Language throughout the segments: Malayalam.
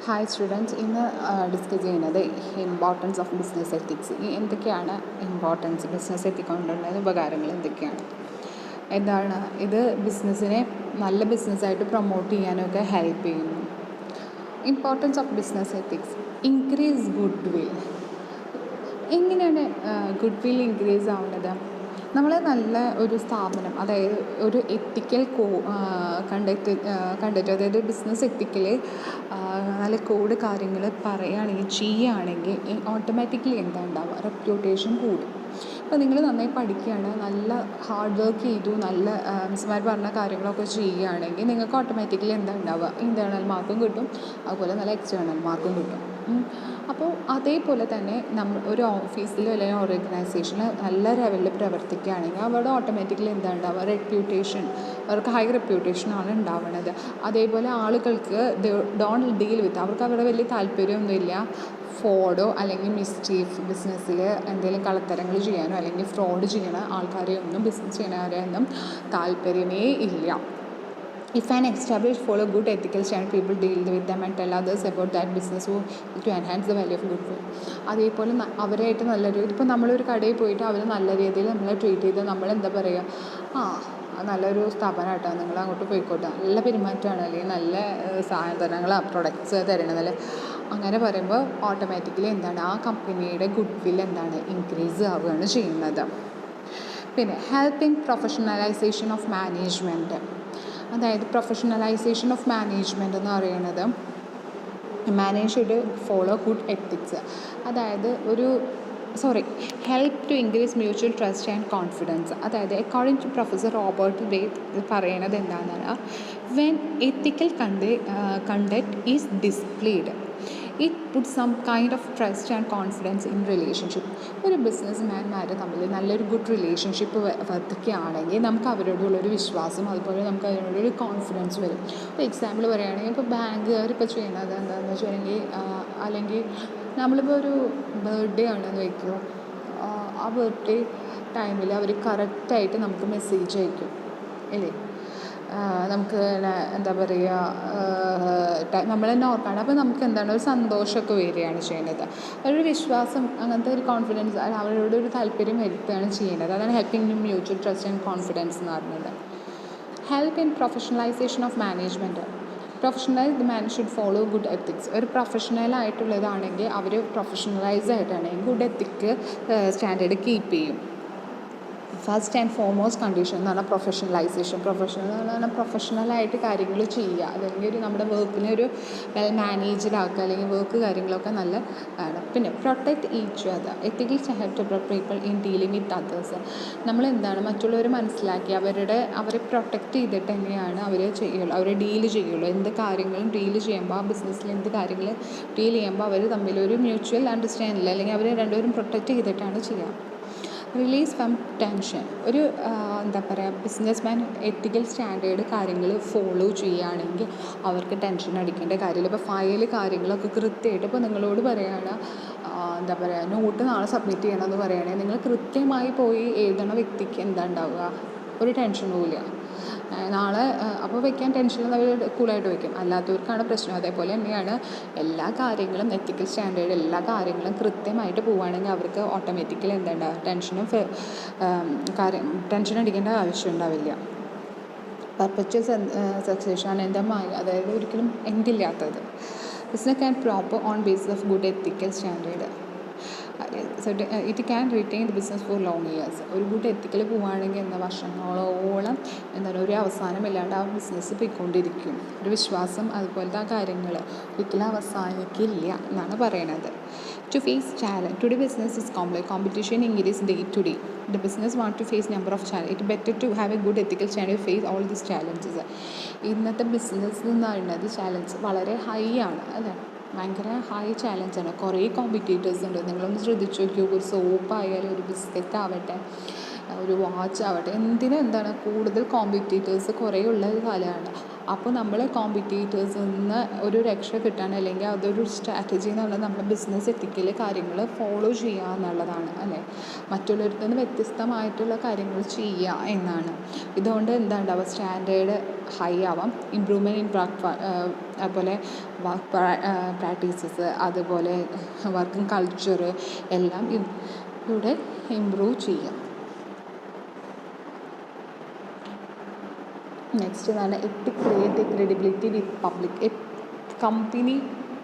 ഹായ് സ്റ്റുഡൻസ്, ഇന്ന് ഡിസ്കസ് ചെയ്യുന്നത് ഇമ്പോർട്ടൻസ് ഓഫ് ബിസിനസ് എത്തിക്സ്. എന്തൊക്കെയാണ് ഇമ്പോർട്ടൻസ്, ബിസിനസ് എത്തിക് കൊണ്ടുള്ള ഉപകാരങ്ങൾ എന്തൊക്കെയാണ്, എന്താണ് ഇത് ബിസിനസ്സിനെ നല്ല ബിസിനസ്സായിട്ട് പ്രൊമോട്ട് ചെയ്യാനൊക്കെ ഹെൽപ്പ് ചെയ്യുന്നു. Importance of business ethics: increase good will. എങ്ങനെയാണ് ഗുഡ് വിൽ ഇൻക്രീസ് ആവുന്നത്? നമ്മൾ നല്ല ഒരു സ്ഥാപനം, അതായത് ഒരു എത്തിക്കൽ കണ്ടിട്ട് അതായത് ബിസിനസ് എത്തിക്കൽ നല്ല കോഡ് കാര്യങ്ങൾ പറയുകയാണെങ്കിൽ ചെയ്യുകയാണെങ്കിൽ ഓട്ടോമാറ്റിക്കലി എന്താ ഉണ്ടാവുക, റെപ്യൂട്ടേഷൻ കൂടും. അപ്പോൾ നിങ്ങൾ നന്നായി പഠിക്കുകയാണ്, നല്ല ഹാർഡ് വർക്ക് ചെയ്തു, നല്ല മിസ്സുമാർ പറഞ്ഞ കാര്യങ്ങളൊക്കെ ചെയ്യുകയാണെങ്കിൽ നിങ്ങൾക്ക് ഓട്ടോമാറ്റിക്കലി എന്താ ഉണ്ടാവുക, ഇൻറ്റേർണൽ മാർക്കും കിട്ടും, അതുപോലെ നല്ല എക്സ്റ്റേണൽ മാർക്കും കിട്ടും. അപ്പോൾ അതേപോലെ തന്നെ നമ്മൾ ഒരു ഓഫീസിൽ അല്ലെങ്കിൽ ഓർഗനൈസേഷനിൽ നല്ല ലെവലിൽ പ്രവർത്തിക്കുകയാണെങ്കിൽ അവിടെ ഓട്ടോമാറ്റിക്കലി എന്താ ഉണ്ടാവുക, റെപ്യൂട്ടേഷൻ, അവർക്ക് ഹൈ റെപ്യൂട്ടേഷനാണ് ഉണ്ടാവുന്നത്. അതേപോലെ ആളുകൾക്ക് ഡോണ്ട് ഡീൽ വിത്ത്, അവർക്ക് അവിടെ വലിയ താല്പര്യമൊന്നുമില്ല ഫ്രോഡോ അല്ലെങ്കിൽ മിസ്റ്റീഫ്, ബിസിനസ്സിൽ എന്തെങ്കിലും കളത്തരങ്ങൾ ചെയ്യാനോ അല്ലെങ്കിൽ ഫ്രോഡ് ചെയ്യണ ആൾക്കാരെയൊന്നും, ബിസിനസ് ചെയ്യണവരെയൊന്നും താല്പര്യമേ ഇല്ല. If an established follow good ethical standard, people deal with them and tell others about that business to enhance the value of goodwill. അതേപോലെ അവരായിട്ട് നല്ലൊരു, ഇപ്പോൾ നമ്മളൊരു കടയിൽ പോയിട്ട് അവർ നല്ല രീതിയിൽ നമ്മളെ ട്രീറ്റ് ചെയ്ത് നമ്മളെന്താ പറയുക, നല്ലൊരു സ്ഥാപനമായിട്ടോ, നിങ്ങൾ അങ്ങോട്ട് പോയിക്കോട്ടെ, നല്ല പെരുമാറ്റമാണ്, അല്ലെങ്കിൽ നല്ല സാധനങ്ങൾ പ്രൊഡക്ട്സ് തരണതല്ലേ, അങ്ങനെ പറയുമ്പോൾ ഓട്ടോമാറ്റിക്കലി എന്താണ്, ആ കമ്പനിയുടെ ഗുഡ് വിൽ എന്താണ്, ഇൻക്രീസ് ആവുകയാണ് ചെയ്യുന്നത്. പിന്നെ help in professionalisation of management. അതായത് പ്രൊഫഷണലൈസേഷൻ ഓഫ് മാനേജ്മെൻറ്റ് എന്ന് പറയുന്നത്, manage should follow good ethics. അതായത് help to increase mutual trust and confidence. അതായത് അക്കോർഡിംഗ് ടു പ്രൊഫസർ റോബർട്ട് വേത്ത് പറയുന്നത് എന്താണെന്ന്, when ethical conduct is displayed it put some kind of trust and confidence in relationship. ഒരു ബിസിനസ് മാൻമാർ തമ്മിൽ നല്ലൊരു ഗുഡ് റിലേഷൻഷിപ്പ് വർദ്ധിക്കുകയാണെങ്കിൽ നമുക്ക് അവരോടുള്ളൊരു വിശ്വാസം, അതുപോലെ നമുക്ക് അതിനോടൊരു കോൺഫിഡൻസ് വരും. ഇപ്പോൾ എക്സാമ്പിൾ പറയുകയാണെങ്കിൽ, ഇപ്പോൾ ബാങ്കുകാരിപ്പോൾ ചെയ്യുന്നത് എന്താണെന്ന് വെച്ചിട്ടുണ്ടെങ്കിൽ, അല്ലെങ്കിൽ നമ്മളിപ്പോൾ ഒരു ബർത്ത്ഡേ ആണെന്ന് വയ്ക്കുമോ, ആ ബർത്ത്ഡേ ടൈമിൽ അവർ കറക്റ്റായിട്ട് നമുക്ക് മെസ്സേജ് അയക്കും അല്ലേ, നമുക്ക് എന്താ പറയുക, നമ്മൾ തന്നെ ഓർക്കാണ്. അപ്പോൾ നമുക്ക് എന്താണ്, ഒരു സന്തോഷമൊക്കെ വരികയാണ് ചെയ്യുന്നത്, ഒരു വിശ്വാസം, അങ്ങനത്തെ ഒരു കോൺഫിഡൻസ്, അവരോട് ഒരു താല്പര്യം വരുത്തുകയാണ് ചെയ്യുന്നത്. അതാണ് helping in mutual trust and confidence എന്ന് പറയുന്നത്. Help in professionalisation of management. Professionalised man should follow good ethics. ഒരു പ്രൊഫഷണലായിട്ടുള്ളതാണെങ്കിൽ അവർ പ്രൊഫഷണലൈസ് ആയിട്ടാണെങ്കിൽ ഗുഡ് എത്തിക്ക് സ്റ്റാൻഡേർഡ് കീപ്പ് ചെയ്യും. ഫസ്റ്റ് ആൻഡ് ഫോർമോസ്റ്റ് കണ്ടീഷൻ എന്ന് പറഞ്ഞാൽ പ്രൊഫഷണലൈസേഷൻ. പ്രൊഫഷണൽ എന്ന് പറഞ്ഞാൽ പ്രൊഫഷണലായിട്ട് കാര്യങ്ങൾ ചെയ്യുക, അല്ലെങ്കിൽ നമ്മുടെ വർക്കിനെ ഒരു വെൽ മാനേജ്ഡ് ആക്കുക, അല്ലെങ്കിൽ വർക്ക് കാര്യങ്ങളൊക്കെ നല്ല ആണ്. പിന്നെ protect each other. Ethical standard to people in dealing with others. നമ്മളെന്താണ്, മറ്റുള്ളവർ മനസ്സിലാക്കി അവരെ പ്രൊട്ടക്റ്റ് ചെയ്തിട്ട് തന്നെയാണ് അവർ ചെയ്യുള്ളൂ, അവരെ ഡീൽ ചെയ്യുള്ളൂ. എന്ത് കാര്യങ്ങളും ഡീൽ ചെയ്യുമ്പോൾ, ആ ബിസിനസ്സിൽ എന്ത് കാര്യങ്ങൾ ഡീൽ ചെയ്യുമ്പോൾ അവർ തമ്മിലൊരു മ്യൂച്വൽ അണ്ടർസ്റ്റാൻഡിൽ, അല്ലെങ്കിൽ അവർ രണ്ടുപേരും പ്രൊട്ടക്റ്റ് ചെയ്തിട്ടാണ് ചെയ്യുക. Release from tension. ഒരു എന്താ പറയുക, ബിസിനസ് മാൻ എത്തിക്കൽ സ്റ്റാൻഡേർഡ് കാര്യങ്ങൾ ഫോളോ ചെയ്യുകയാണെങ്കിൽ അവർക്ക് ടെൻഷൻ അടിക്കേണ്ട കാര്യമില്ല. ഇപ്പോൾ ഫയൽ കാര്യങ്ങളൊക്കെ കൃത്യമായിട്ട്, ഇപ്പോൾ നിങ്ങളോട് പറയുകയാണ്, എന്താ പറയുക, നോട്ട് നാളെ സബ്മിറ്റ് ചെയ്യണമെന്ന് പറയുകയാണെങ്കിൽ നിങ്ങൾ കൃത്യമായി പോയി എഴുതണ വ്യക്തിക്ക് എന്താ ഉണ്ടാവുക, ഒരു ടെൻഷനും ഇല്ല. നാളെ അപ്പോൾ വയ്ക്കാൻ ടെൻഷൻ അവർ കൂളായിട്ട് വയ്ക്കും, അല്ലാത്തവർക്കാണ് പ്രശ്നം. അതേപോലെ തന്നെയാണ് എല്ലാ കാര്യങ്ങളും എത്തിക്കൽ സ്റ്റാൻഡേർഡ്, എല്ലാ കാര്യങ്ങളും കൃത്യമായിട്ട് പോവുകയാണെങ്കിൽ അവർക്ക് ഓട്ടോമാറ്റിക്കലി എന്താ ഉണ്ടാവുക, ടെൻഷൻ അടിക്കേണ്ട ആവശ്യം ഉണ്ടാവില്ല. പെർപ്പച്വൽ സക്സഷൻ ആണ് എന്തമായി, അതായത് ഒരിക്കലും എന്തില്ലാത്തത്. Business can proper on basis of good ethical standard. It can retain the business for long years. ഒരു ഗുഡ് എത്തിക്കൽ പോവുകയാണെങ്കിൽ എന്താ, വർഷങ്ങളോളം എന്താണ്, ഒരു അവസാനമില്ലാണ്ട് ആ ബിസിനസ് പോയിക്കൊണ്ടിരിക്കും. ഒരു വിശ്വാസം, അതുപോലത്തെ ആ കാര്യങ്ങൾ ഒരിക്കലും അവസാനിക്കില്ല എന്നാണ് പറയണത്. To face challenge. Today business is complex. Competition increases day to day. The business want to face number of challenges. It better to have a good ethical standard to face all these challenges. ഇന്നത്തെ ബിസിനസ് എന്ന് പറയുന്നത് ചാലഞ്ച് വളരെ ഹൈ ആണ്, അല്ലേ, ഭയങ്കര ഹൈ ചാലഞ്ചാണ്. കുറേ കോമ്പറ്റീറ്റേഴ്സ് ഉണ്ട്. നിങ്ങളൊന്ന് ശ്രദ്ധിച്ച് നോക്കിയോ, ഒരു സോപ്പ് ആയാലും, ഒരു ബിസ്ക്കറ്റ് ആവട്ടെ, ഒരു വാച്ച് ആവട്ടെ, എന്താണ് കൂടുതൽ കോമ്പറ്റീറ്റേഴ്സ് കുറേ ഉള്ള ഒരു കാലമാണ്. അപ്പോൾ നമ്മൾ കോമ്പറ്റീറ്റേഴ്സിൽ നിന്ന് ഒരു രക്ഷ കിട്ടാൻ അല്ലെങ്കിൽ അതൊരു സ്ട്രാറ്റജി എന്നുള്ളത് നമ്മുടെ ബിസിനസ് എത്തിക്കൽ കാര്യങ്ങൾ ഫോളോ ചെയ്യുക എന്നുള്ളതാണ് അല്ലേ. മറ്റുള്ളവരിൽ നിന്ന് വ്യത്യസ്തമായിട്ടുള്ള കാര്യങ്ങൾ ചെയ്യുക എന്നാണ്. ഇതുകൊണ്ട് എന്താ ഉണ്ടാവുക, സ്റ്റാൻഡേർഡ് ഹൈ ആവാം, ഇമ്പ്രൂവ്മെൻറ്റ് ഇൻ അതുപോലെ വർക്ക് പ്രാക്ടീസസ്, അതുപോലെ വർക്കിംഗ് കൾച്ചർ എല്ലാം ഇവിടെ ഇമ്പ്രൂവ് ചെയ്യാം. നെക്സ്റ്റ് എന്നാണ് ethic create A credibility with public. A company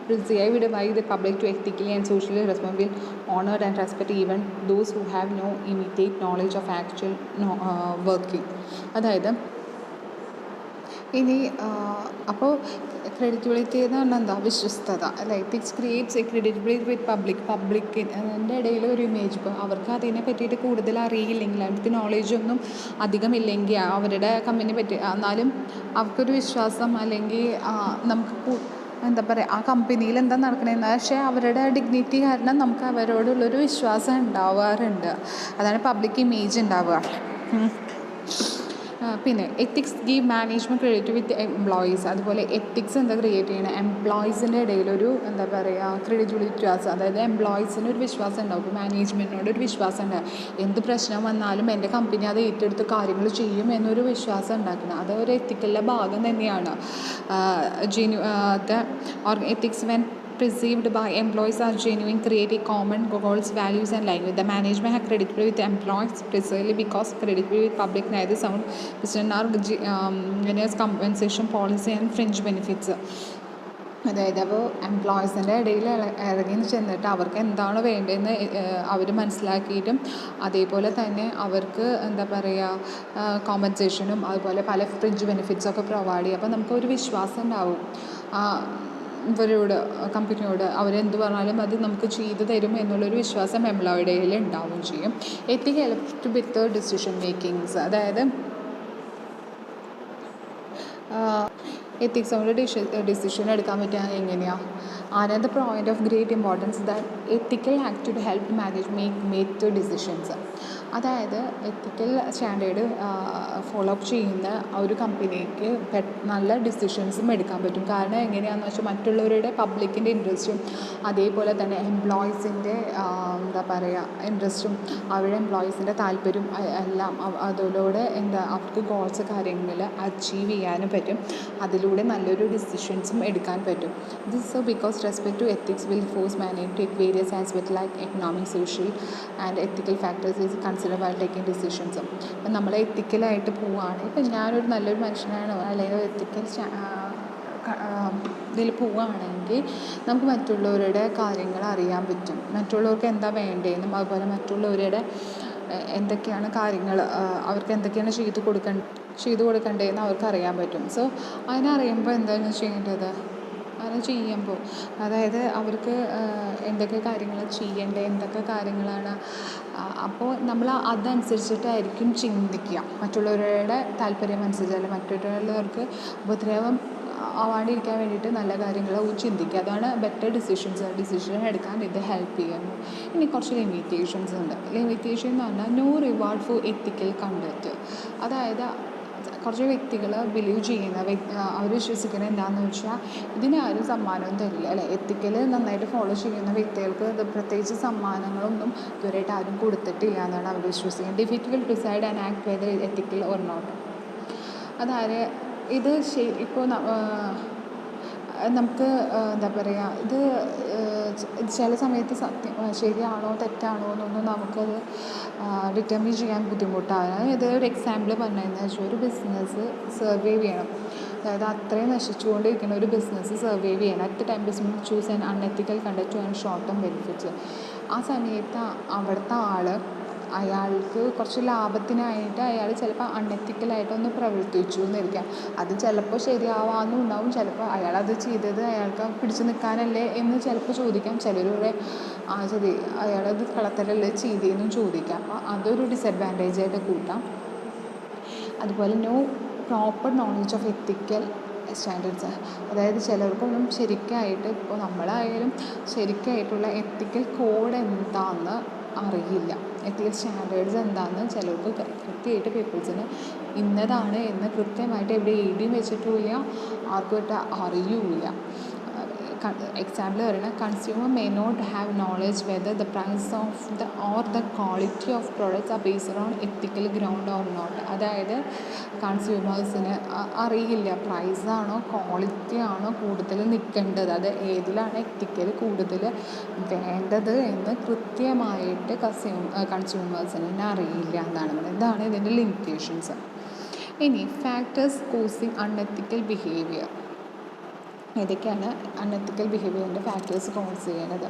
perceived by the public to ethically and socially responsible, honor and respect even those who have no immediate knowledge of actual working. അതായത് ഇനി അപ്പോൾ ക്രെഡിറ്റബിലിറ്റി എന്ന് പറഞ്ഞാൽ എന്താ, വിശ്വസ്തത അല്ല. എത്തിക്സ് ക്രിയേറ്റ്സ് എ ക്രെഡിറ്റബിലിറ്റി വിത്ത് പബ്ലിക്കിൻ്റെ ഇടയിൽ ഒരു ഇമേജ്. ഇപ്പോൾ അവർക്ക് അതിനെ പറ്റിയിട്ട് കൂടുതൽ അറിയില്ലെങ്കിൽ, അവർക്ക് നോളേജൊന്നും അധികം ഇല്ലെങ്കിൽ അവരുടെ കമ്പനി പറ്റി, എന്നാലും അവർക്കൊരു വിശ്വാസം അല്ലെങ്കിൽ നമുക്ക് എന്താ പറയുക, ആ കമ്പനിയിൽ എന്താ നടക്കണമെന്ന്, പക്ഷേ അവരുടെ ഡിഗ്നിറ്റി കാരണം നമുക്ക് അവരോടുള്ളൊരു വിശ്വാസം ഉണ്ടാവാറുണ്ട്. അതാണ് പബ്ലിക് ഇമേജ് ഉണ്ടാവുക. പിന്നെ ethics give management credit with employees. അതുപോലെ എത്തിക്സ് എന്താ ക്രിയേറ്റ് ചെയ്യണം, എംപ്ലോയീസിൻ്റെ ഇടയിലൊരു എന്താ പറയുക ക്രെഡിബിലിറ്റി വിശ്വാസം. അതായത് എംപ്ലോയീസിന് ഒരു വിശ്വാസം ഉണ്ടാവും, ഇപ്പോൾ മാനേജ്മെൻറ്റിനോട് ഒരു വിശ്വാസം ഉണ്ടാവും. എന്ത് പ്രശ്നം വന്നാലും എൻ്റെ കമ്പനി അത് ഏറ്റെടുത്ത് കാര്യങ്ങൾ ചെയ്യും എന്നൊരു വിശ്വാസം ഉണ്ടാക്കണം. അത് ഒരു എത്തിക്കലിൻ്റെ ഭാഗം തന്നെയാണ്. Ethics when perceived by employees are genuine, create a common goals, values and language. The management have credibility with employees precisely because credibility with public neither sound business or compensation policy and fringe benefits. അതായത് അപ്പോൾ എംപ്ലോയീസിൻ്റെ ഇടയിൽ ഇറങ്ങി ചെന്നിട്ട് അവർക്ക് എന്താണ് വേണ്ടതെന്ന് അവർ മനസ്സിലാക്കിയിട്ടും അതേപോലെ തന്നെ അവർക്ക് എന്താ പറയുക കോമ്പൻസേഷനും അതുപോലെ പല ഫ്രിഞ്ച് ബെനിഫിറ്റ്സൊക്കെ പ്രൊവൈഡ് ചെയ്യും. അപ്പോൾ നമുക്കൊരു വിശ്വാസം ഉണ്ടാവും ഇവരോട്, കമ്പനിയോട്. അവരെന്ത് പറഞ്ഞാലും അത് നമുക്ക് ചെയ്തു തരും എന്നുള്ളൊരു വിശ്വാസം എംപ്ലോയിയുടെ കയ്യിൽ ഉണ്ടാവുകയും ചെയ്യും. എത്തിക് ഹെൽപ്സ് വിത്ത് ഡിസിഷൻ മേക്കിങ്സ്. അതായത് എത്തിക്സ് കൊണ്ട് ഡിസിഷൻ എടുക്കാൻ പറ്റുക എങ്ങനെയാണ്. Another point of great importance that ethical attitude help make the decisions. അതായത് എത്തിക്കൽ സ്റ്റാൻഡേർഡ് ഫോളോ അപ്പ് ചെയ്യുന്ന ഒരു കമ്പനിക്ക് നല്ല ഡിസിഷൻസും എടുക്കാൻ പറ്റും. കാരണം എങ്ങനെയാണെന്ന് വെച്ചാൽ മറ്റുള്ളവരുടെ പബ്ലിക്കിൻ്റെ ഇൻട്രസ്റ്റും അതേപോലെ തന്നെ എംപ്ലോയീസിൻ്റെ എന്താ പറയുക ഇൻട്രസ്റ്റും അവരുടെ എംപ്ലോയീസിൻ്റെ താല്പര്യം എല്ലാം അതിലൂടെ എന്താ അവർക്ക് ഗോൾസ് കാര്യങ്ങൾ അച്ചീവ് ചെയ്യാനും പറ്റും. അതിലൂടെ നല്ലൊരു ഡിസിഷൻസും എടുക്കാൻ പറ്റും. This because respect to ethics will force management to take various aspects like economic, social and ethical factors is considered while taking decisions. അപ്പം നമ്മൾ എത്തിക്കലായിട്ട് പോവുകയാണ്, ഇപ്പം ഞാനൊരു നല്ലൊരു മനുഷ്യനാണ് അല്ലെങ്കിൽ എത്തിക്കൽ ഇതിൽ പോവുകയാണെങ്കിൽ നമുക്ക് മറ്റുള്ളവരുടെ കാര്യങ്ങൾ അറിയാൻ പറ്റും. മറ്റുള്ളവർക്ക് എന്താ വേണ്ടതെന്നും അതുപോലെ മറ്റുള്ളവരുടെ എന്തൊക്കെയാണ് കാര്യങ്ങൾ, അവർക്ക് എന്തൊക്കെയാണ് ചെയ്തു കൊടുക്കേണ്ടതെന്ന് അവർക്ക് അറിയാൻ പറ്റും. സോ അതിനറിയുമ്പോൾ എന്താണ് ചെയ്യേണ്ടത്, അങ്ങനെ ചെയ്യുമ്പോൾ അതായത് അവർക്ക് എന്തൊക്കെ കാര്യങ്ങൾ ചെയ്യേണ്ടത്, എന്തൊക്കെ കാര്യങ്ങളാണ്, അപ്പോൾ നമ്മൾ അതനുസരിച്ചിട്ടായിരിക്കും ചിന്തിക്കുക. മറ്റുള്ളവരുടെ താല്പര്യം അനുസരിച്ച് അല്ലെങ്കിൽ മറ്റുള്ളവർക്ക് ഉപദ്രവം ആവാണ്ടിരിക്കാൻ വേണ്ടിയിട്ട് നല്ല കാര്യങ്ങൾ ചിന്തിക്കുക. അതാണ് ബെറ്റർ ഡിസിഷൻ എടുക്കാൻ ഇത് ഹെൽപ്പ് ചെയ്യുന്നു. ഇനി കുറച്ച് ലിമിറ്റേഷൻസ് ഉണ്ട്. ലിമിറ്റേഷൻ എന്ന് പറഞ്ഞാൽ no reward for ethical conduct. അതായത് കുറച്ച് വ്യക്തികൾ ബിലീവ് ചെയ്യുന്ന അവർ വിശ്വസിക്കുന്നത് എന്താണെന്ന് വെച്ചാൽ ഇതിനാരും സമ്മാനവും തരില്ല അല്ലേ. എത്തിക്കൽ നന്നായിട്ട് ഫോളോ ചെയ്യുന്ന വ്യക്തികൾക്ക് ഇത് പ്രത്യേകിച്ച് സമ്മാനങ്ങളൊന്നും ഇതുവരെയായിട്ട് ആരും കൊടുത്തിട്ടില്ല എന്നാണ് അവർ വിശ്വസിക്കുന്നത്. Difficult decide and act whether ethical or not. അതായത് ഇത് ഇപ്പോൾ നമുക്ക് എന്താ പറയുക, ഇത് ചില സമയത്ത് ശരിയാണോ തെറ്റാണോ എന്നൊന്നും നമുക്കത് ഡിറ്റർമിൻ ചെയ്യാൻ ബുദ്ധിമുട്ടാണ്. ഇത് ഒരു എക്സാമ്പിൾ പറഞ്ഞതെന്ന് വെച്ചാൽ ഒരു ബിസിനസ് സർവൈവ് ചെയ്യണം, അതായത് അത്രയും നശിച്ചുകൊണ്ടിരിക്കുന്ന ഒരു ബിസിനസ് സർവൈവ് ചെയ്യണം. At time business choose and unethical conduct and short term benefits. ആ സമയത്ത് അവിടുത്തെ അയാൾക്ക് കുറച്ച് ലാഭത്തിനായിട്ട് അയാൾ ചിലപ്പോൾ അൺഎത്തിക്കലായിട്ടൊന്ന് പ്രവർത്തിച്ചു എന്നിരിക്കാം. അത് ചിലപ്പോൾ ശരിയാവാനും ഉണ്ടാവും, ചിലപ്പോൾ അയാളത് ചെയ്തത് അയാൾക്ക് പിടിച്ചു നിൽക്കാനല്ലേ എന്ന് ചിലപ്പോൾ ചോദിക്കാം. ചിലരുടെ ശരി അയാളത് കളത്തലല്ലേ ചെയ്തതെന്നും ചോദിക്കാം. അപ്പോൾ അതൊരു ഡിസഡ്വാൻറ്റേജായിട്ട് കൂട്ടാം. അതുപോലെ no proper knowledge of ethical standards. അതായത് ചിലർക്കൊന്നും ശരിക്കായിട്ട്, ഇപ്പോൾ നമ്മളായാലും ശരിക്കായിട്ടുള്ള എത്തിക്കൽ കോഡ് എന്താണെന്ന് അറിയില്ല. എത്തിക്കൽ സ്റ്റാൻഡേർഡ്സ് എന്താണെന്ന് ചിലർക്ക് കൃത്യമായിട്ട് പീപ്പിൾസിന് ഇന്നതാണ് എന്ന് കൃത്യമായിട്ട് എവിടെ എഴുതിയും വെച്ചിട്ടുമില്ല, ആർക്കും അറിയൂല. എക്സാമ്പിൾ പറയുന്നത് consumer may not have knowledge whether the price of the quality of products are based on ethical ground or not. അതായത് കൺസ്യൂമേഴ്സിന് അറിയില്ല പ്രൈസാണോ ക്വാളിറ്റി ആണോ കൂടുതൽ നിൽക്കേണ്ടത്, അത് ഏതിലാണ് എത്തിക്കൽ കൂടുതൽ വേണ്ടത് എന്ന് കൃത്യമായിട്ട് കൺസ്യൂമേഴ്സിന് തന്നെ അറിയില്ല എന്നാണ് പറയുന്നത്. ഇതാണ് ഇതിൻ്റെ ലിമിറ്റേഷൻസ്. ഇനി ഫാക്ടേഴ്സ് കോസിങ് അൺഎത്തിക്കൽ ബിഹേവിയർ. ഇതൊക്കെയാണ് അൺഎത്തിക്കൽ ബിഹേവിയറിൻ്റെ ഫാക്ടേഴ്സ് കോസ് ചെയ്യുന്നത്.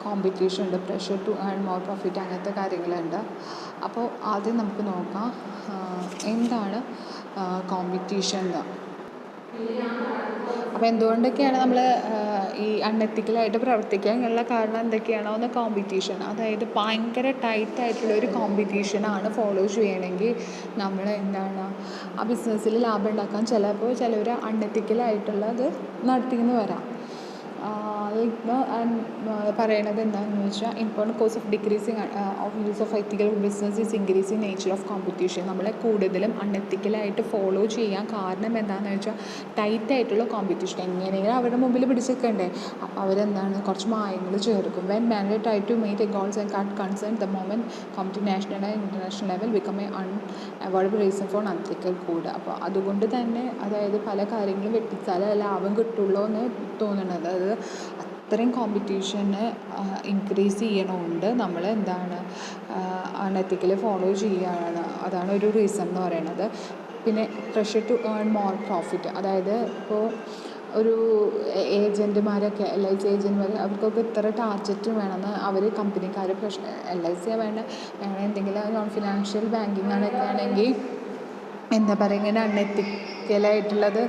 കോമ്പറ്റീഷൻ ഉണ്ട്, pressure to earn more profit, അങ്ങനത്തെ കാര്യങ്ങളുണ്ട്. അപ്പോൾ ആദ്യം നമുക്ക് നോക്കാം എന്താണ് കോമ്പറ്റീഷൻ എന്ന്. അപ്പോൾ എന്തുകൊണ്ടൊക്കെയാണ് നമ്മൾ ഈ അൺഎത്തിക്കലായിട്ട് പ്രവർത്തിക്കാനുള്ള കാരണം എന്തൊക്കെയാണോ ഒന്ന് കോമ്പറ്റീഷൻ, അതായത് ഭയങ്കര ടൈറ്റായിട്ടുള്ളൊരു കോമ്പറ്റീഷനാണ് ഫോളോ ചെയ്യണമെങ്കിൽ നമ്മൾ എന്താണ് ആ ബിസിനസ്സിൽ ലാഭം ഉണ്ടാക്കാൻ ചിലപ്പോൾ ചിലവർ അൺഎത്തിക്കലായിട്ടുള്ളത് നടത്തിയെന്ന് വരാം. പറയണത് എന്താണെന്ന് വെച്ചാൽ important cause of decreasing of use of ethical business is increasing nature of competition. നമ്മളെ കൂടുതലും അൺഎത്തിക്കലായിട്ട് ഫോളോ ചെയ്യാൻ കാരണം എന്താണെന്ന് വെച്ചാൽ ടൈറ്റായിട്ടുള്ള കോമ്പറ്റീഷൻ. എങ്ങനെയെങ്കിലും അവരുടെ മുമ്പിൽ പിടിച്ചേക്കണ്ടേ, അപ്പോൾ അവരെന്താണ് കുറച്ച് മായങ്ങൾ ചേർക്കും. When manager try to meet a goals and cut concern the moment compete national and international level become a avoidable reason for unethical കൂട്. അപ്പോൾ അതുകൊണ്ട് തന്നെ അതായത് പല കാര്യങ്ങളും വെട്ടിച്ചാൽ ലാഭം കിട്ടുള്ളൂ എന്ന് തോന്നുന്നത്. അത് അത്രയും കോമ്പറ്റീഷന് ഇൻക്രീസ് ചെയ്യണമുണ്ട് നമ്മൾ എന്താണ് അൺഎത്തിക്കൽ ഫോളോ ചെയ്യുകയാണ്. അതാണ് ഒരു റീസൺ എന്ന് പറയുന്നത്. പിന്നെ pressure to earn more profit, അതായത് ഇപ്പോൾ ഒരു ഏജൻറ്റുമാരൊക്കെ LIC ഏജൻറ്റുമാർ അവർക്കൊക്കെ ഇത്ര ടാർജറ്റ് വേണമെന്ന് അവർ കമ്പനിക്കാർ LIC വേണ്ട എന്തെങ്കിലും നോൺ ഫിനാൻഷ്യൽ ബാങ്കിങ് ആണൊക്കെ ആണെങ്കിൽ എന്താ പറയുക ഇങ്ങനെ അൺഎത്തിക്കലായിട്ടുള്ളത്.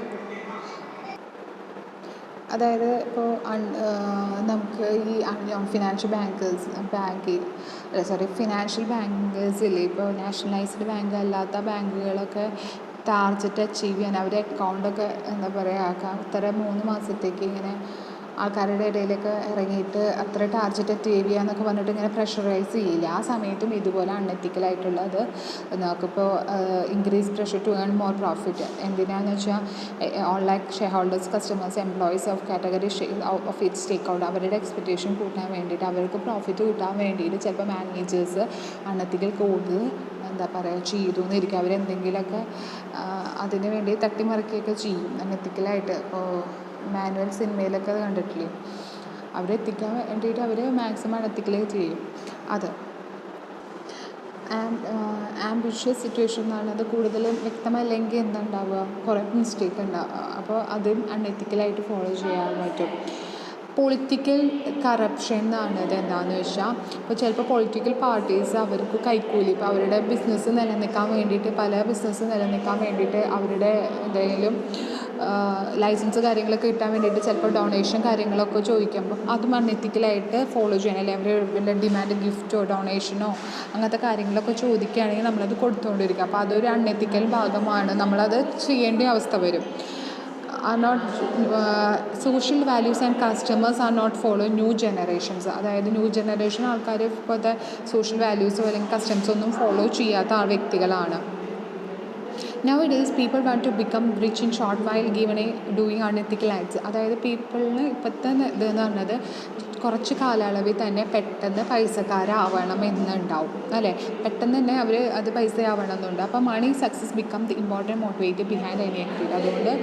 അതായത് ഇപ്പോൾ നമുക്ക് ഈ ഫിനാൻഷ്യൽ ഫിനാൻഷ്യൽ ബാങ്കേഴ്സിൽ ഇപ്പോൾ നാഷണലൈസ്ഡ് ബാങ്ക് അല്ലാത്ത ബാങ്കുകളൊക്കെ ടാർജറ്റ് അച്ചീവ് ചെയ്യാൻ അവരുടെ അക്കൗണ്ടൊക്കെ എന്താ പറയുക ഇത്ര 3 മാസത്തേക്ക് ഇങ്ങനെ ആൾക്കാരുടെ ഇടയിലൊക്കെ ഇറങ്ങിയിട്ട് അത്ര ടാർജറ്റ് അച്ചീവ് ചെയ്യുക എന്നൊക്കെ പറഞ്ഞിട്ട് ഇങ്ങനെ പ്രഷറൈസ് ചെയ്യില്ല. ആ സമയത്തും ഇതുപോലെ അൺഎത്തിക്കലായിട്ടുള്ളത് നമുക്കിപ്പോൾ increase pressure to earn more profit. എന്തിനാണെന്ന് വെച്ചാൽ like shareholders, customers, employees of category of it stake out അവരുടെ എക്സ്പെക്റ്റേഷൻ കൂട്ടാൻ വേണ്ടിയിട്ട്, അവർക്ക് പ്രോഫിറ്റ് കിട്ടാൻ വേണ്ടിയിട്ട് ചിലപ്പോൾ മാനേജേഴ്സ് അൺഎത്തിക്കൽ കൂടുതൽ എന്താ പറയുക ചെയ്തു എന്നിരിക്കും. അവരെന്തെങ്കിലുമൊക്കെ അതിന് വേണ്ടി തട്ടിമറിക്കുകയൊക്കെ ചെയ്യും അൺഎത്തിക്കലായിട്ട്. ഇപ്പോൾ മാനുവൽ സിനിമയിലൊക്കെ അത് കണ്ടിട്ടില്ലേ, അവരെത്തിക്കാൻ വേണ്ടിയിട്ട് അവർ മാക്സിമം അൺഎത്തിക്കലായി ചെയ്യും. അത് ആംബിഷ്യസ് സിറ്റുവേഷൻ എന്നാണ്. അത് കൂടുതലും വ്യക്തമല്ലെങ്കിൽ എന്താ ഉണ്ടാവുക, കുറേ മിസ്റ്റേക്ക് ഉണ്ടാവുക. അപ്പോൾ അതും അൺഎത്തിക്കലായിട്ട് ഫോളോ ചെയ്യാൻ പറ്റും. പൊളിറ്റിക്കൽ കറപ്ഷൻ എന്നാണ് ഇത്. എന്താണെന്ന് വെച്ചാൽ ഇപ്പോൾ ചിലപ്പോൾ പൊളിറ്റിക്കൽ പാർട്ടീസ് അവർക്ക് കൈക്കൂലി, ഇപ്പോൾ അവരുടെ ബിസിനസ് നിലനിൽക്കാൻ വേണ്ടിയിട്ട് അവരുടെ എന്തെങ്കിലും ലൈസൻസ് കാര്യങ്ങളൊക്കെ കിട്ടാൻ വേണ്ടിയിട്ട് ചിലപ്പോൾ ഡൊണേഷൻ കാര്യങ്ങളൊക്കെ ചോദിക്കുമ്പോൾ അതും അൺഎത്തിക്കലായിട്ട് ഫോളോ ചെയ്യണം. അല്ലെങ്കിൽ അവരുടെ ഡിമാൻഡ് ഗിഫ്റ്റോ ഡൊണേഷനോ അങ്ങനത്തെ കാര്യങ്ങളൊക്കെ ചോദിക്കുകയാണെങ്കിൽ നമ്മളത് കൊടുത്തുകൊണ്ടിരിക്കുക. അപ്പോൾ അതൊരു അൺഎത്തിക്കൽ ഭാഗമാണ്, നമ്മളത് ചെയ്യേണ്ട അവസ്ഥ വരും. Social values and customers are not follow new generations. അതായത് ന്യൂ ജനറേഷൻ ആൾക്കാർ ഇപ്പോഴത്തെ സോഷ്യൽ വാല്യൂസോ അല്ലെങ്കിൽ കസ്റ്റംസോ ഒന്നും ഫോളോ ചെയ്യാത്ത വ്യക്തികളാണ്. Nowadays people want to become rich in short while doing unethical acts. അതായത് പീപ്പിളിന് ഇപ്പോഴത്തെ ഇതെന്ന് പറഞ്ഞത് കുറച്ച് കാലയളവിൽ തന്നെ പെട്ടെന്ന് പൈസക്കാരാവണം എന്നുണ്ടാവും അല്ലേ, പെട്ടെന്ന് തന്നെ അവർ അത് പൈസയാവണം എന്നുണ്ട്. അപ്പോൾ money success become the important motivate behind any activity. അതുകൊണ്ട്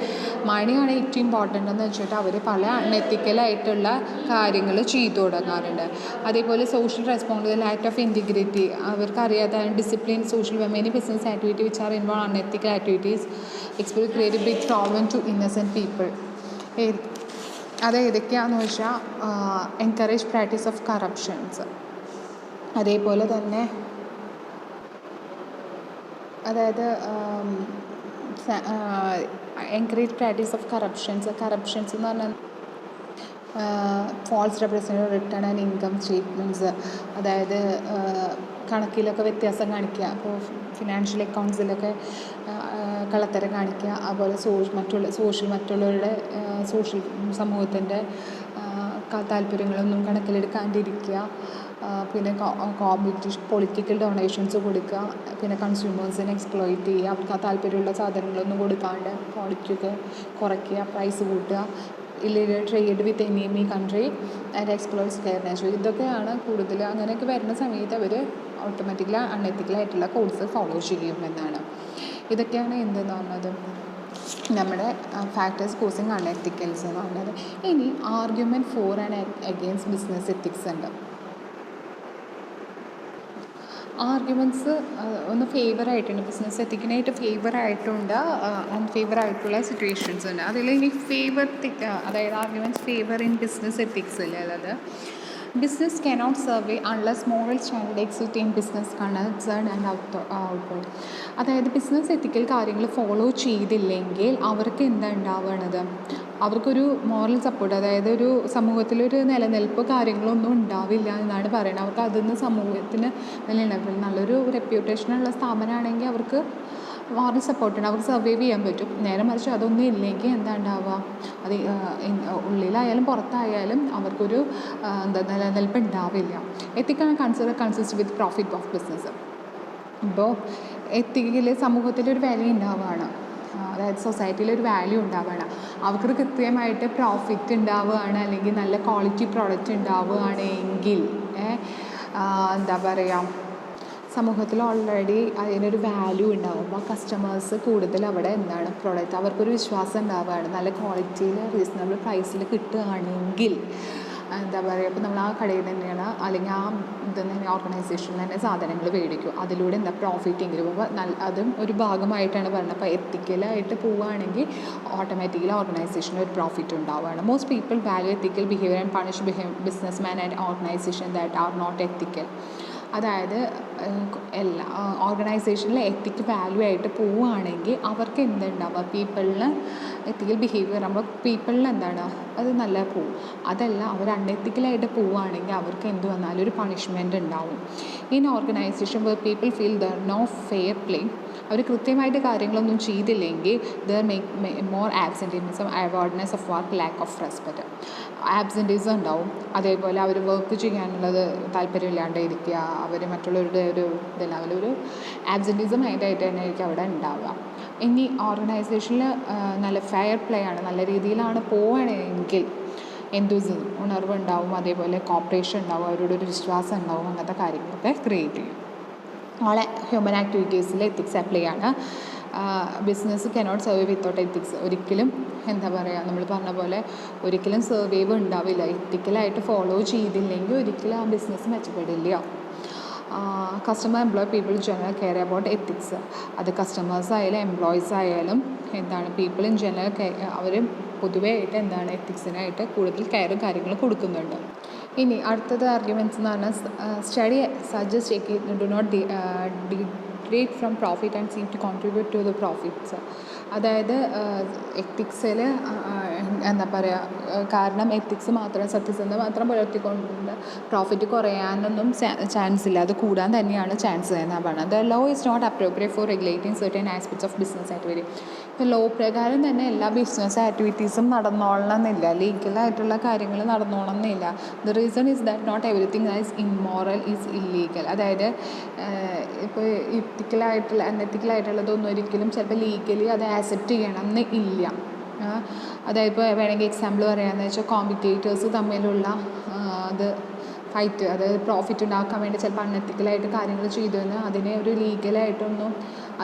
മണിയാണ് ഏറ്റവും ഇമ്പോർട്ടൻ്റ് എന്ന് വെച്ചിട്ട് അവർ പല അൺഎത്തിക്കലായിട്ടുള്ള കാര്യങ്ങൾ ചെയ്തു തുടങ്ങാറുണ്ട്. അതേപോലെ social responsibility, act of integrity, അവർക്കറിയാത്ത discipline, social many business activity which are involve unethical activities expect create big problem to innocent people. അത് ഏതൊക്കെയാണെന്ന് വെച്ചാൽ എൻകറേജ് പ്രാക്ടീസ് ഓഫ് കറപ്ഷൻസ്, അതേപോലെ തന്നെ അതായത് എൻകറേജ് പ്രാക്ടീസ് ഓഫ് കറപ്ഷൻസ് എന്ന് പറഞ്ഞാൽ false representative return and income statements, അതായത് കണക്കിലൊക്കെ വ്യത്യാസം കാണിക്കുക. അപ്പോൾ ഫിനാൻഷ്യൽ അക്കൗണ്ട്സിലൊക്കെ കള്ളത്തരം കാണിക്കുക. അതുപോലെ മറ്റുള്ളവരുടെ സോഷ്യൽ സമൂഹത്തിൻ്റെ താല്പര്യങ്ങളൊന്നും കണക്കിലെടുക്കാണ്ടിരിക്കുക, പിന്നെ കോമ്പറ്റീഷൻ പൊളിറ്റിക്കൽ ഡൊണേഷൻസ് കൊടുക്കുക, പിന്നെ കൺസ്യൂമേഴ്സിനെ എക്സ്പ്ലോയിറ്റ് ചെയ്യുക, അവർക്ക് ആ താല്പര്യമുള്ള സാധനങ്ങളൊന്നും കൊടുക്കാണ്ട് ക്വാളിറ്റിയൊക്കെ കുറയ്ക്കുക, പ്രൈസ് കൂട്ടുക, ഇല്ലെങ്കിൽ trade with enemy country and exploits fair natural. ഇതൊക്കെയാണ് കൂടുതൽ. അങ്ങനെയൊക്കെ വരുന്ന സമയത്ത് അവർ ഓട്ടോമാറ്റിക്കലി അൺഎത്തിക്കലായിട്ടുള്ള കോഴ്സ് ഫോളോ ചെയ്യുമെന്നാണ്. ഇതൊക്കെയാണ് എന്തെന്ന് പറഞ്ഞത് നമ്മുടെ ഫാക്ടേഴ്സ് കോസിങ് അൺഎത്തിക്കൽസ് എന്ന് പറഞ്ഞത്. ഇനി argument for and against business ethics ഉണ്ട്. ആർഗ്യുമെൻറ്റ്സ് ഒന്ന് ഫേവറായിട്ടുണ്ട്, ബിസിനസ് എത്തിക്കിനായിട്ട് ഫേവറായിട്ടുണ്ട്, അൺഫേവറായിട്ടുള്ള സിറ്റുവേഷൻസ് ഉണ്ട്. അതിൽ ഇനി അതായത് arguments favour in business ethics ഇല്ല. അതായത് business cannot survey unless moral standard exist in business concern and output. അതായത് ബിസിനസ് എത്തിക്കൽ കാര്യങ്ങൾ ഫോളോ ചെയ്തില്ലെങ്കിൽ അവർക്ക് എന്താ ഉണ്ടാവുന്നത്, അവർക്കൊരു മോറൽ സപ്പോർട്ട്, അതായത് ഒരു സമൂഹത്തിലൊരു നിലനിൽപ്പ് കാര്യങ്ങളൊന്നും ഉണ്ടാവില്ല എന്നാണ് പറയുന്നത്. അവർക്ക് അതിൽ നിന്ന് സമൂഹത്തിന് നിലനിൽപ്പില്ല. നല്ലൊരു റെപ്യൂട്ടേഷനുള്ള സ്ഥാപനമാണെങ്കിൽ അവർക്ക് മോറൽ സപ്പോർട്ടുണ്ട്, അവർക്ക് സർവൈവ് ചെയ്യാൻ പറ്റും. നേരെ മറിച്ച് അതൊന്നും ഇല്ലെങ്കിൽ എന്താ ഉണ്ടാവുക, അത് ഉള്ളിലായാലും പുറത്തായാലും അവർക്കൊരു നിലനിൽപ്പ് ഉണ്ടാവില്ല. Ethical consist with profit of business. ഇപ്പോൾ എത്തിക്കൽ സമൂഹത്തിലൊരു വാല്യൂ ഉണ്ടാവുകയാണ്, അതായത് സൊസൈറ്റിയിലൊരു വാല്യൂ ഉണ്ടാവുകയാണ്, അവർക്ക് കൃത്യമായിട്ട് പ്രോഫിറ്റ് ഉണ്ടാവുകയാണ്, അല്ലെങ്കിൽ നല്ല ക്വാളിറ്റി പ്രോഡക്റ്റ് ഉണ്ടാവുകയാണെങ്കിൽ എന്താ പറയുക, സമൂഹത്തിൽ ഓൾറെഡി അതിനൊരു വാല്യൂ ഉണ്ടാകുമ്പോൾ കസ്റ്റമേഴ്സ് കൂടുതൽ അവിടെ എന്താണ് പ്രോഡക്റ്റ് അവർക്കൊരു വിശ്വാസം ഉണ്ടാവുകയാണ്. നല്ല ക്വാളിറ്റിയിൽ റീസണബിൾ പ്രൈസിൽ കിട്ടുകയാണെങ്കിൽ എന്താ പറയുക, ഇപ്പോൾ നമ്മൾ ആ കടയിൽ തന്നെയാണ് അല്ലെങ്കിൽ ആ തന്നെ ഓർഗനൈസേഷനിൽ തന്നെ സാധനങ്ങൾ മേടിക്കും. അതിലൂടെ എന്താ പ്രോഫിറ്റ് എങ്കിലും അപ്പോൾ അതും ഒരു ഭാഗമായിട്ടാണ് പറയുന്നത്. അപ്പോൾ എത്തിക്കലായിട്ട് പോവുകയാണെങ്കിൽ ഓട്ടോമാറ്റിക്കലി ഓർഗനൈസേഷന് ഒരു പ്രോഫിറ്റ് ഉണ്ടാവുകയാണ്. Most people value ethical behaviour and punish business man and organisation that are not ethical. അതായത് എല്ലാ ഓർഗനൈസേഷനിൽ എത്തിക്ക് വാല്യൂ ആയിട്ട് പോവുകയാണെങ്കിൽ അവർക്ക് എന്തുണ്ടാവുക, പീപ്പിളിന് എത്തിക്കൽ ബിഹേവിയർ ആകുമ്പോൾ പീപ്പിളിന് എന്താണ് അത് നല്ല പോവും. അതല്ല അവർ അൺഎത്തിക്കലായിട്ട് പോവുകയാണെങ്കിൽ അവർക്ക് എന്ത് വന്നാലും ഒരു പണിഷ്മെൻ്റ് ഉണ്ടാവും. In organisation where people feel there no fair play, അവർ കൃത്യമായിട്ട് കാര്യങ്ങളൊന്നും ചെയ്തില്ലെങ്കിൽ there make more absenteeism, awareness of work, lack of respect. Absenteeism ഉണ്ടാവും. അതേപോലെ അവർ വർക്ക് ചെയ്യാനുള്ളത് താല്പര്യമില്ലാണ്ട് ഇരിക്കുക, അവർ മറ്റുള്ളവരുടെ ഒരു ഇതല്ല, അവരൊരു ആബ്സെൻറ്റീസം മൈൻഡായിട്ട് തന്നെ ആയിരിക്കും അവിടെ ഉണ്ടാവുക. ഇനി ഓർഗനൈസേഷനിൽ നല്ല ഫെയർ പ്ലേ ആണ്, നല്ല രീതിയിലാണ് പോവുകയാണെങ്കിൽ എന്തൂസിസം ഉണർവുണ്ടാവും, അതേപോലെ കോപ്പറേഷൻ ഉണ്ടാവും, അവരോടൊരു വിശ്വാസം ഉണ്ടാവും, അങ്ങനത്തെ കാര്യങ്ങളൊക്കെ ക്രിയേറ്റ് ചെയ്യും. ഓളെ ഹ്യൂമൻ ആക്ടിവിറ്റീസിൽ എത്തിക്സ് അപ്ലൈ ആണ്. Business cannot survive without ethics. ഒരിക്കലും എന്താ പറയുക, നമ്മൾ പറഞ്ഞ പോലെ ഒരിക്കലും സർവൈവ് ഉണ്ടാവില്ല. എത്തിക്കലായിട്ട് ഫോളോ ചെയ്തില്ലെങ്കിൽ ഒരിക്കലും ആ ബിസിനസ് മെച്ചപ്പെടില്ല. Customer employ people general care about ethics. അത് കസ്റ്റമേഴ്സ് ആയാലും എംപ്ലോയീസ് ആയാലും എന്താണ് പീപ്പിൾ ഇൻ ജനറൽ അവർ പൊതുവേ ആയിട്ട് എന്താണ് എത്തിക്സിനായിട്ട് കൂടുതൽ കെയറും കാര്യങ്ങളും കൊടുക്കുന്നുണ്ട്. ഇനി അടുത്തത് ആർഗ്യുമെൻറ്റ്സ് എന്ന് പറഞ്ഞാൽ study suggest do not degrade from profit and seem to contribute to the profits. അതായത് എത്തിക്സിൽ എന്താ പറയുക, കാരണം എത്തിക്സ് മാത്രം സത്യസന്ധത മാത്രം പുലർത്തിക്കൊണ്ട് പ്രോഫിറ്റ് കുറയാനൊന്നും ചാൻസ് ഇല്ല, അത് കൂടാൻ തന്നെയാണ് ചാൻസ് എന്നാണ് പറയുന്നത്. The law is not appropriate for regulating certain aspects of business activity. ഇപ്പോൾ ലോ പ്രകാരം തന്നെ എല്ലാ ബിസിനസ് ആക്ടിവിറ്റീസും നടന്നോളണമെന്നില്ല, ലീഗലായിട്ടുള്ള കാര്യങ്ങൾ നടന്നോളണമെന്നില്ല. The reason is that not everything is immoral is illegal. അതായത് ഇപ്പോൾ എത്തിക്കലായിട്ടുള്ള അൺഎത്തിക്കലായിട്ടുള്ളതൊന്നും ഒരിക്കലും ചിലപ്പോൾ ലീഗലി അത് ആക്സെപ്റ്റ് ചെയ്യണം എന്ന് ഇല്ല. അതായത് ഇപ്പോൾ വേണമെങ്കിൽ എക്സാമ്പിൾ പറയാമെന്ന് വെച്ചാൽ കോമ്പറ്റേറ്റേഴ്സ് തമ്മിലുള്ള അത് ഫൈറ്റ്, അതായത് പ്രോഫിറ്റ് ഉണ്ടാക്കാൻ വേണ്ടി ചിലപ്പോൾ അൺഎത്തിക്കലായിട്ട് കാര്യങ്ങൾ ചെയ്തുവെന്ന് അതിനെ ഒരു ലീഗലായിട്ടൊന്നും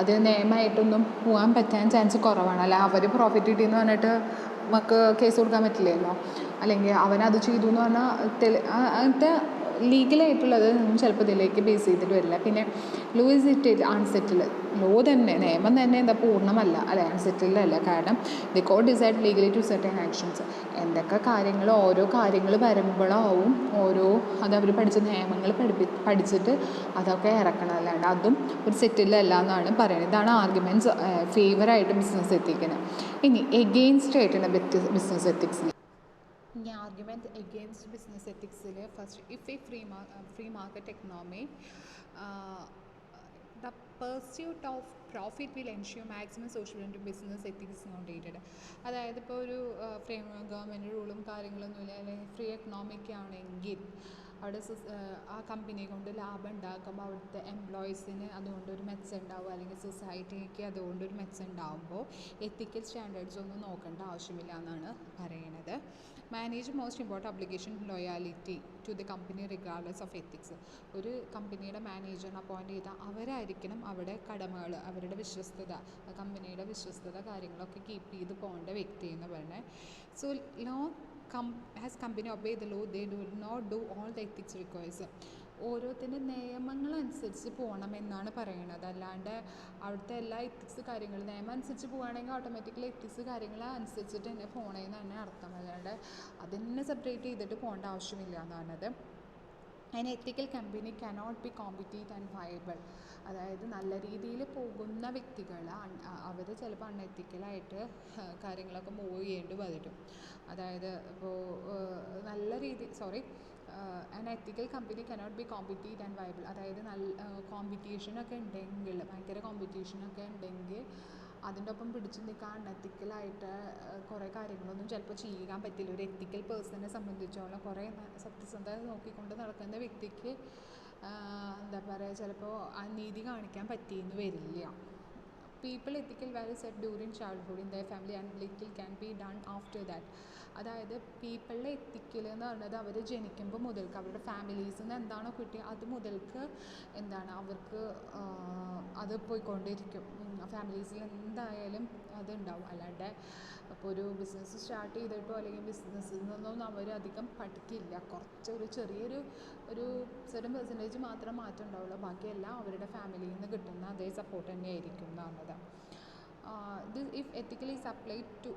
അത് നിയമമായിട്ടൊന്നും പോകാൻ പറ്റാൻ ചാൻസ് കുറവാണ്. അല്ല അവർ പ്രോഫിറ്റ് കിട്ടിയെന്ന് പറഞ്ഞിട്ട് നമുക്ക് കേസ് കൊടുക്കാൻ പറ്റില്ലല്ലോ, അല്ലെങ്കിൽ അവനത് ചെയ്തു എന്ന് പറഞ്ഞാൽ അങ്ങനത്തെ ലീഗലായിട്ടുള്ളത് ചിലപ്പോൾ ഇതിലേക്ക് ബേസ് ചെയ്തിട്ട് വരില്ല. പിന്നെ law is it unsettled. Law തന്നെ നിയമം തന്നെ എന്താ പൂർണ്ണമല്ല, അല്ലെ അൺസെറ്റിൽഡ് അല്ല. കാരണം the court decide legally to certain actions. എന്തൊക്കെ കാര്യങ്ങൾ ഓരോ കാര്യങ്ങൾ വരുമ്പോഴാവും അത് അവർ പഠിച്ച നിയമങ്ങൾ പഠിച്ചിട്ട് അതൊക്കെ ഇറക്കണം, അല്ലാണ്ട് അതും ഒരു സെറ്റിൽഡ് അല്ല എന്നാണ് പറയുന്നത്. ഇതാണ് ആർഗ്യുമെൻറ്റ്സ് ഫേവറായിട്ട് ബിസിനസ് എത്തിക്കുന്നത്. ഇനി എഗെയിൻസ്റ്റ് ആയിട്ടുള്ള ബിസിനസ് എത്തിക്സിൽ ഇനി ആർഗ്യുമെൻറ്റ് എഗെയിൻസ്റ്റ് ബിസിനസ് എത്തിക്സിൽ first, if a free market economy the pursuit of profit will ensure maximum social and business ethics notated. അതായത് ഇപ്പോൾ ഒരു ഫ്രെയിം ഗവൺമെൻറ് റൂളും കാര്യങ്ങളൊന്നുമില്ല, അല്ലെങ്കിൽ ഫ്രീ എക്കണോമിക് ആണെങ്കിൽ അവിടെ ആ കമ്പനിയെ കൊണ്ട് ലാഭം ഉണ്ടാക്കുമ്പോൾ അവിടുത്തെ എംപ്ലോയീസിന് അതുകൊണ്ടൊരു മെച്ചം ഉണ്ടാവും, അല്ലെങ്കിൽ സൊസൈറ്റിക്ക് അതുകൊണ്ടൊരു മെച്ചം ഉണ്ടാകുമ്പോൾ എത്തിക്കൽ സ്റ്റാൻഡേർഡ്സ് ഒന്നും നോക്കേണ്ട ആവശ്യമില്ല എന്നാണ് പറയുന്നത്. Manage most important obligation loyalty to the company regardless of ethics. ഒരു കമ്പനിയുടെ മാനേജറിനെ അപ്പോയിൻറ്റ് ചെയ്താൽ അവരായിരിക്കണം അവിടെ കടമകൾ, അവരുടെ വിശ്വസ്തത, കമ്പനിയുടെ വിശ്വസ്തത കാര്യങ്ങളൊക്കെ കീപ്പ് ചെയ്ത് പോകേണ്ട വ്യക്തി എന്ന് പറഞ്ഞത്. So as company obey the law they do not do all the ethics requires. ഓരോത്തിൻ്റെ നിയമങ്ങളനുസരിച്ച് പോകണമെന്നാണ് പറയുന്നത്. അല്ലാണ്ട് അവിടുത്തെ എല്ലാ എത്തിക്സ് കാര്യങ്ങൾ നിയമം അനുസരിച്ച് പോവുകയാണെങ്കിൽ ഓട്ടോമാറ്റിക്കലി എത്തിക്സ് കാര്യങ്ങൾ അനുസരിച്ചിട്ട് തന്നെ പോകണമെന്ന് തന്നെ അർത്ഥം. അല്ലാണ്ട് അതിനെ സെപ്പറേറ്റ് ചെയ്തിട്ട് പോകേണ്ട ആവശ്യമില്ല എന്നാണത്. An ethical company cannot be compete and viable. അതായത് നല്ല രീതിയിൽ പോകുന്ന വ്യക്തികൾ അവർ ചിലപ്പോൾ അൺഎത്തിക്കലായിട്ട് കാര്യങ്ങളൊക്കെ മൂവ് ചെയ്യേണ്ടി വരും. അതായത് ഇപ്പോൾ നല്ല രീതി an ethical company cannot be compete and viable. അതായത് നല്ല കോമ്പറ്റീഷനൊക്കെ ഉണ്ടെങ്കിൽ, ഭയങ്കര കോമ്പറ്റീഷനൊക്കെ ഉണ്ടെങ്കിൽ അതിൻ്റെ ഒപ്പം പിടിച്ചു നിൽക്കാൻ അൺഎത്തിക്കലായിട്ട് കുറേ കാര്യങ്ങളൊന്നും ചിലപ്പോൾ ചെയ്യാൻ പറ്റില്ല. ഒരു എത്തിക്കൽ പേഴ്സണെ സംബന്ധിച്ചോളം കുറേ സത്യസന്ധത നോക്കിക്കൊണ്ട് നടക്കുന്ന വ്യക്തിക്ക് എന്താ പറയുക, ചിലപ്പോൾ അനീതി കാണിക്കാൻ പറ്റിയെന്ന് വരില്ല. People ethical value set during childhood in the family and little can be done after that. അതായത് പീപ്പിളിലെ എത്തിക്കൽ എന്ന് പറയുന്നത് അവർ ജനിക്കുമ്പോൾ മുതൽക്ക് അവരുടെ ഫാമിലീസിൽ നിന്ന് എന്താണോ കിട്ടിയത് അത് മുതൽക്ക് എന്താണ് അവർക്ക് അത് പോയിക്കൊണ്ടിരിക്കും. ഫാമിലീസിൽ എന്തായാലും അതുണ്ടാവും. അല്ലാണ്ട് അപ്പോൾ ഒരു ബിസിനസ് സ്റ്റാർട്ട് ചെയ്തിട്ടോ അല്ലെങ്കിൽ ബിസിനസ്സിൽ നിന്നൊന്നും അവർ അധികം പഠിക്കില്ല. കുറച്ചൊരു ചെറിയൊരു സെർട്ടൻ പെർസെൻറ്റേജ് മാത്രം മാറ്റം ഉണ്ടാവുള്ളൂ. ബാക്കിയെല്ലാം അവരുടെ ഫാമിലിയിൽ നിന്ന് കിട്ടുന്ന അതേ സപ്പോർട്ട് തന്നെയായിരിക്കും എന്നാണത്. This if ethically is applied to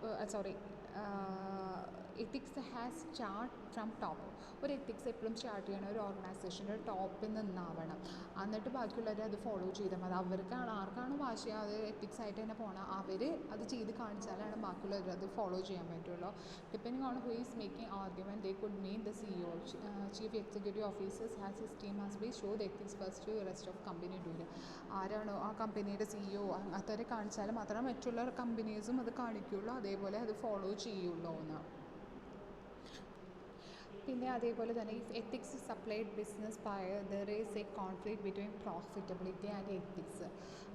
ethics has start from top. ഒരു എത്തിക്സ് എപ്പോഴും സ്റ്റാർട്ട് ചെയ്യണം ഒരു ഓർഗനൈസേഷൻ്റെ ടോപ്പിൽ നിന്നാവണം. എന്നിട്ട് ബാക്കിയുള്ളവർ അത് ഫോളോ ചെയ്താൽ മതി. ആർക്കാണ് വാശി അത് എത്തിക്സ് ആയിട്ട് തന്നെ പോകണം, അവർ അത് ചെയ്ത് കാണിച്ചാലാണ് ബാക്കിയുള്ളവർ അത് ഫോളോ ചെയ്യാൻ പറ്റുള്ളൂ. Depending on who is making argument they could mean the CEO, chief executive officers has his team has be show the ethics first to rest of company ഡൂര്. ആരാണോ ആ കമ്പനിയുടെ CEO അത്തരം കാണിച്ചാൽ മാത്രമേ മറ്റുള്ള കമ്പനീസും അത് കാണിക്കുകയുള്ളൂ, അതേപോലെ അത് ഫോളോ ചെയ്യുള്ളൂ എന്ന്. പിന്നെ അതേപോലെ തന്നെ if ethics is applied business buyer there is A conflict between profitability and ethics.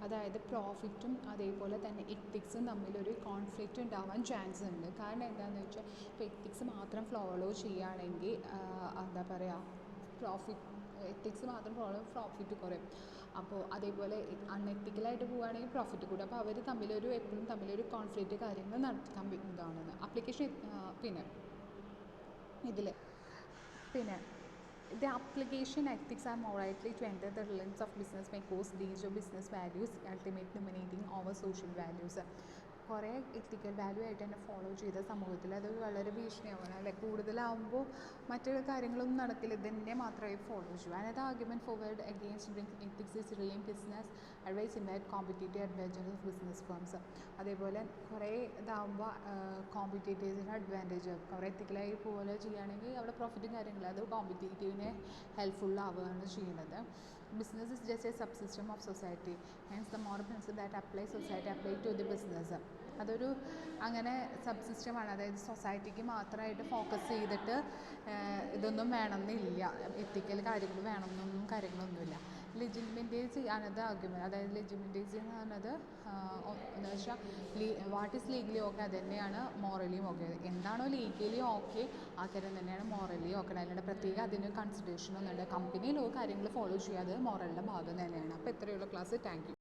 അതായത് പ്രോഫിറ്റും അതേപോലെ തന്നെ എത്തിക്സും തമ്മിലൊരു കോൺഫ്ലിക്റ്റ് ഉണ്ടാവാൻ ചാൻസ് ഉണ്ട്. കാരണം എന്താണെന്ന് വെച്ചാൽ ഇപ്പോൾ എത്തിക്സ് മാത്രം ഫോളോ ചെയ്യുകയാണെങ്കിൽ എന്താ പറയുക, എത്തിക്സ് മാത്രം ഫോളോ പ്രോഫിറ്റ് കുറയും. അപ്പോൾ അതേപോലെ അൺഎത്തിക്കലായിട്ട് പോവുകയാണെങ്കിൽ പ്രോഫിറ്റ് കൂടും. അപ്പോൾ അവർ എപ്പോഴും തമ്മിലൊരു കോൺഫ്ലിക്റ്റ് കാര്യങ്ങൾ നടക്കാൻ ഇതാണ് ആപ്ലിക്കേഷൻ. പിന്നെ the application ethics are more likely to enter the realms of business may cause breach of business values ultimately dominating over social values. കുറേ എത്തിക്കൽ വാല്യൂ ആയിട്ട് തന്നെ ഫോളോ ചെയ്ത സമൂഹത്തിൽ അത് വളരെ ഭീഷണിയാവണം. അല്ലെ കൂടുതലാവുമ്പോൾ മറ്റു കാര്യങ്ങളൊന്നും നടക്കില്ല, ഇതന്നെ മാത്രമേ ഫോളോ ചെയ്യൂ. അതായത് argument forward against bring ethics is real business advice in that competitive advantage of business firms. അതേപോലെ കുറേ ഇതാകുമ്പോൾ കോമ്പറ്റേറ്റീവ്സിന് അഡ്വാൻറ്റേജ്, കുറേ എത്തിക്കലായി പോലെ ചെയ്യുകയാണെങ്കിൽ അവിടെ പ്രോഫിറ്റും കാര്യങ്ങളും അത് കോമ്പറ്റേറ്റീവിനെ ഹെൽപ്ഫുൾ ആവുകയാണ് ചെയ്യുന്നത്. Business is just a sub system of society hence the moral principle that apply society apply to the business. അതൊരു അങ്ങനെ സബ് സിസ്റ്റമാണ്. അതായത് സൊസൈറ്റിക്ക് മാത്രമായിട്ട് ഫോക്കസ് ചെയ്തിട്ട് ഇതൊന്നും വേണമെന്നില്ല, എത്തിക്കൽ കാര്യങ്ങൾ വേണമെന്നൊന്നും കാര്യങ്ങളൊന്നുമില്ല. ലെജിറ്റിമേറ്റ് ആണത് ആർഗ്യുമെൻറ്റ്. അതായത് ലെജിറ്റിമേറ്റ് എന്ന് പറഞ്ഞത് എന്താ വെച്ചാൽ വാട്ട് ഈസ് ലീഗലി ഓക്കെ അത് തന്നെയാണ് മോറലിയും ഓക്കെ. എന്താണോ ലീഗലി ഓക്കെ ആ കാര്യം തന്നെയാണ് മോറലി ഓക്കെ. അല്ലാണ്ട് പ്രത്യേകം അതിന് കൺസിഡറേഷൻ ഒന്നുമില്ല. കമ്പനി ലോ കാര്യങ്ങൾ ഫോളോ ചെയ്യാതെ മോറലിൻ്റെ ഭാഗം തന്നെയാണ്. അപ്പോൾ ഇത്രയുള്ള ക്ലാസ്. Thank you.